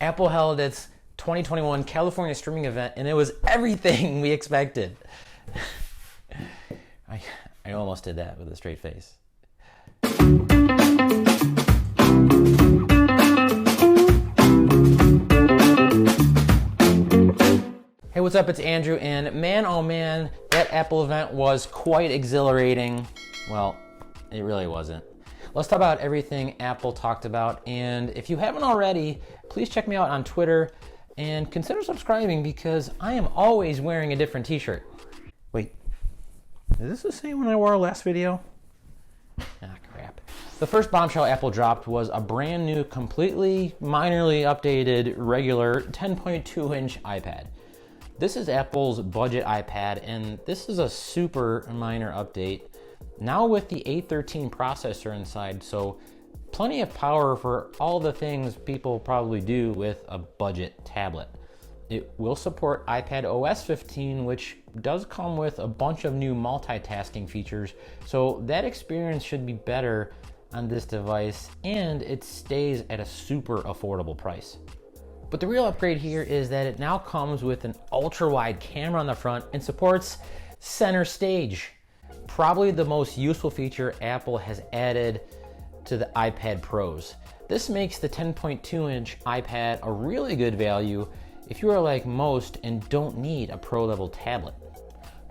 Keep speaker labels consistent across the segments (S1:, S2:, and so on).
S1: Apple held its 2021 California streaming event, and it was everything we expected. I almost did that with a straight face. Hey, what's up? It's Andrew, and man, oh man, that Apple event was quite exhilarating. Well, it really wasn't. Let's talk about everything Apple talked about, and if you haven't already, please check me out on Twitter and consider subscribing because I am always wearing a different t-shirt. Wait, is this the same one I wore last video? Ah, crap. The first bombshell Apple dropped was a brand new, completely, minorly updated, regular 10.2-inch iPad. This is Apple's budget iPad, and this is a super minor update. Now with the A13 processor inside, so plenty of power for all the things people probably do with a budget tablet. It will support iPad OS 15, which does come with a bunch of new multitasking features, so that experience should be better on this device, and it stays at a super affordable price. But the real upgrade here is that it now comes with an ultra-wide camera on the front and supports center stage. Probably the most useful feature Apple has added to the iPad Pros. This makes the 10.2-inch iPad a really good value if you are like most and don't need a pro-level tablet.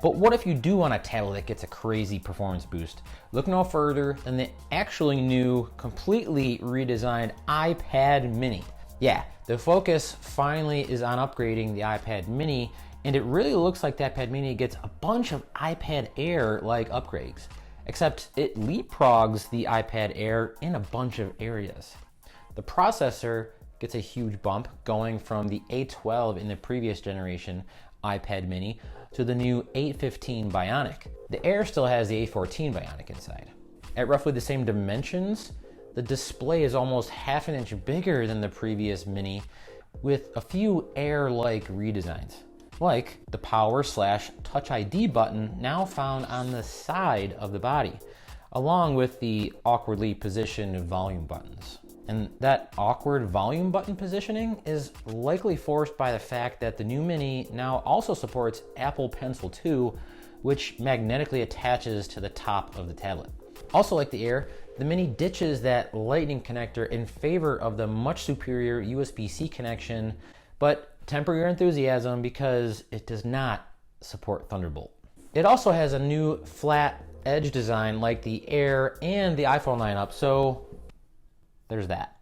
S1: But what if you do want a tablet that gets a crazy performance boost? Look no further than the actually new, completely redesigned iPad mini. Yeah, the focus finally is on upgrading the iPad mini, and it really looks like the iPad mini gets a bunch of iPad Air-like upgrades, except it leapfrogs the iPad Air in a bunch of areas. The processor gets a huge bump going from the A12 in the previous generation iPad mini to the new A15 Bionic. The Air still has the A14 Bionic inside. At roughly the same dimensions, the display is almost half an inch bigger than the previous mini with a few Air-like redesigns, like the Power/Touch ID button now found on the side of the body, along with the awkwardly positioned volume buttons. And that awkward volume button positioning is likely forced by the fact that the new Mini now also supports Apple Pencil 2, which magnetically attaches to the top of the tablet. Also like the Air, the Mini ditches that Lightning connector in favor of the much superior USB-C connection, but temper your enthusiasm because it does not support Thunderbolt. It also has a new flat edge design like the Air and the iPhone lineup, so there's that.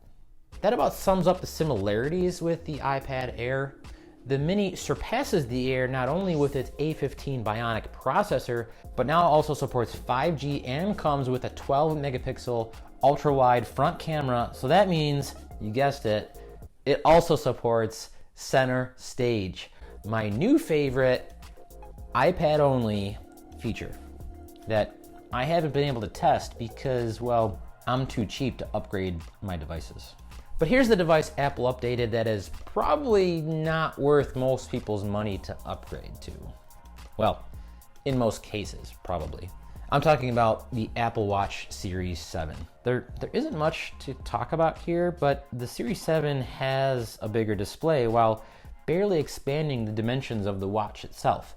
S1: That about sums up the similarities with the iPad Air. The Mini surpasses the Air not only with its A15 Bionic processor, but now also supports 5G and comes with a 12 megapixel ultra-wide front camera. So that means, you guessed it, it also supports center stage, my new favorite iPad only feature that I haven't been able to test because, well, I'm too cheap to upgrade my devices. But here's the device Apple updated that is probably not worth most people's money to upgrade to. Well, in most cases, probably. I'm talking about the Apple Watch Series 7. There isn't much to talk about here, but the Series 7 has a bigger display while barely expanding the dimensions of the watch itself.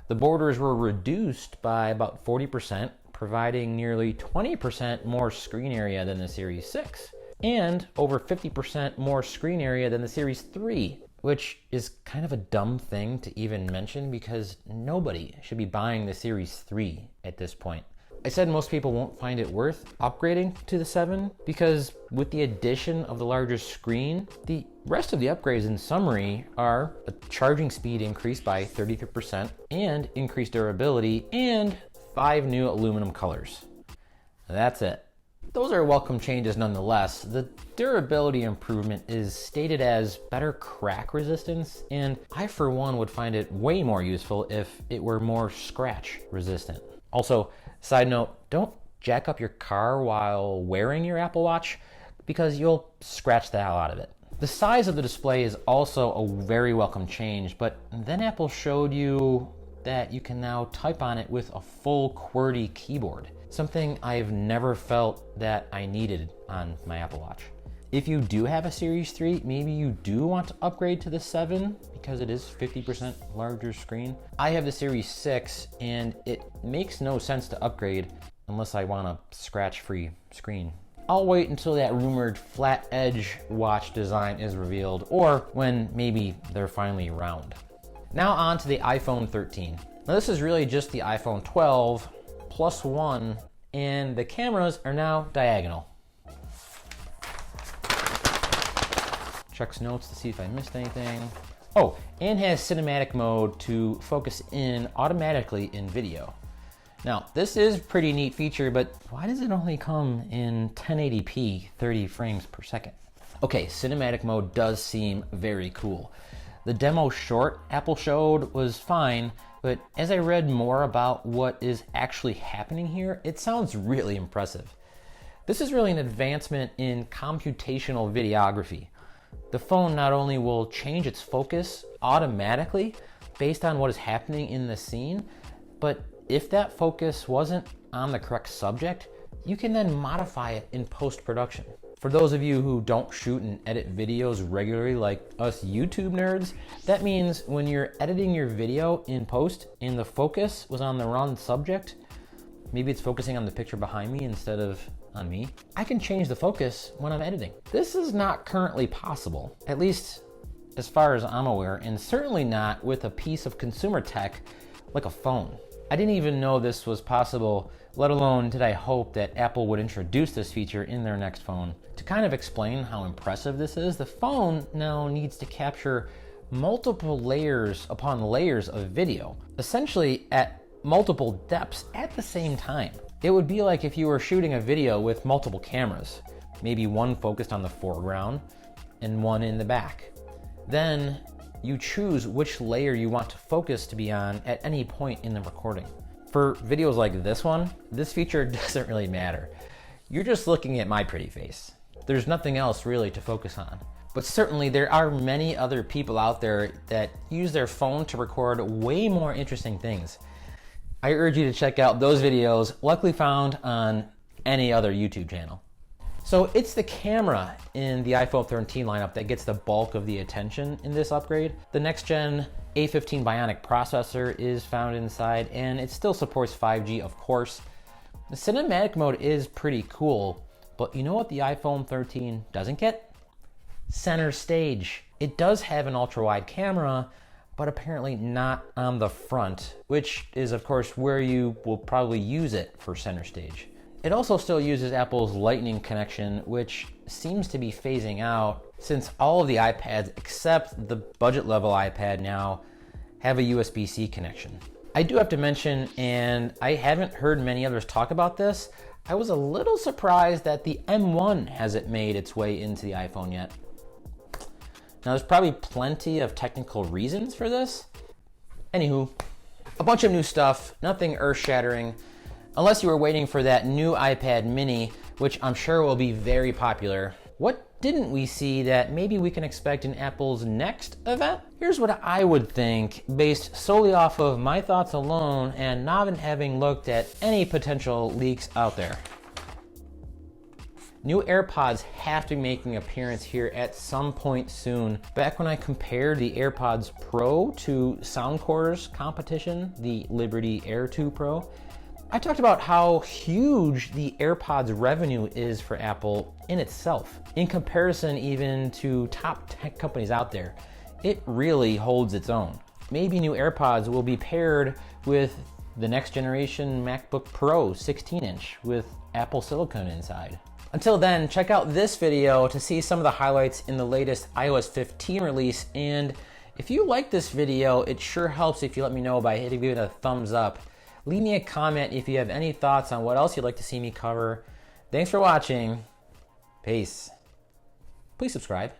S1: The borders were reduced by about 40%, providing nearly 20% more screen area than the Series 6. And over 50% more screen area than the Series 3, which is kind of a dumb thing to even mention because nobody should be buying the Series 3 at this point. I said most people won't find it worth upgrading to the 7 because with the addition of the larger screen, the rest of the upgrades in summary are a charging speed increased by 33% and increased durability and 5 new aluminum colors. That's it. Those are welcome changes nonetheless. The durability improvement is stated as better crack resistance, and I for one would find it way more useful if it were more scratch resistant. Also, side note, don't jack up your car while wearing your Apple Watch because you'll scratch the hell out of it. The size of the display is also a very welcome change, but then Apple showed you that you can now type on it with a full QWERTY keyboard, something I've never felt that I needed on my Apple Watch. If you do have a Series 3, maybe you do want to upgrade to the 7 because it is 50% larger screen. I have the Series 6 and it makes no sense to upgrade unless I want a scratch-free screen. I'll wait until that rumored flat edge watch design is revealed, or when maybe they're finally round. Now on to the iPhone 13. Now this is really just the iPhone 12 plus one, and the cameras are now diagonal. Checks notes to see if I missed anything. Oh, and has cinematic mode to focus in automatically in video. Now, this is a pretty neat feature, but why does it only come in 1080p, 30 frames per second? Okay, cinematic mode does seem very cool. The demo short Apple showed was fine, but as I read more about what is actually happening here, it sounds really impressive. This is really an advancement in computational videography. The phone not only will change its focus automatically based on what is happening in the scene, but if that focus wasn't on the correct subject, you can then modify it in post-production. For those of you who don't shoot and edit videos regularly like us YouTube nerds, that means when you're editing your video in post and the focus was on the wrong subject, maybe it's focusing on the picture behind me instead of on me, I can change the focus when I'm editing. This is not currently possible, at least as far as I'm aware, and certainly not with a piece of consumer tech like a phone. I didn't even know this was possible, let alone did I hope that Apple would introduce this feature in their next phone. To kind of explain how impressive this is, the phone now needs to capture multiple layers upon layers of video, essentially at multiple depths at the same time. It would be like if you were shooting a video with multiple cameras, maybe one focused on the foreground and one in the back. Then you choose which layer you want to focus to be on at any point in the recording. For videos like this one, this feature doesn't really matter. You're just looking at my pretty face. There's nothing else really to focus on. But certainly there are many other people out there that use their phone to record way more interesting things. I urge you to check out those videos, luckily found on any other YouTube channel. So it's the camera in the iPhone 13 lineup that gets the bulk of the attention in this upgrade. The next gen A15 Bionic processor is found inside, and it still supports 5G, of course. The cinematic mode is pretty cool, but you know what the iPhone 13 doesn't get? Center stage. It does have an ultra-wide camera, but apparently not on the front, which is of course where you will probably use it for center stage. It also still uses Apple's Lightning connection, which seems to be phasing out since all of the iPads except the budget level iPad now have a USB-C connection. I do have to mention, and I haven't heard many others talk about this, I was a little surprised that the M1 hasn't made its way into the iPhone yet. Now there's probably plenty of technical reasons for this. Anywho, a bunch of new stuff, nothing earth-shattering. Unless you were waiting for that new iPad mini, which I'm sure will be very popular. What didn't we see that maybe we can expect in Apple's next event? Here's what I would think, based solely off of my thoughts alone and not even having looked at any potential leaks out there. New AirPods have to be making an appearance here at some point soon. Back when I compared the AirPods Pro to Soundcore's competition, the Liberty Air 2 Pro, I talked about how huge the AirPods revenue is for Apple in itself. In comparison even to top tech companies out there, it really holds its own. Maybe new AirPods will be paired with the next generation MacBook Pro 16-inch with Apple Silicon inside. Until then, check out this video to see some of the highlights in the latest iOS 15 release, and if you like this video, it sure helps if you let me know by hitting it a thumbs up. Leave me a comment if you have any thoughts on what else you'd like to see me cover. Thanks for watching. Peace. Please subscribe.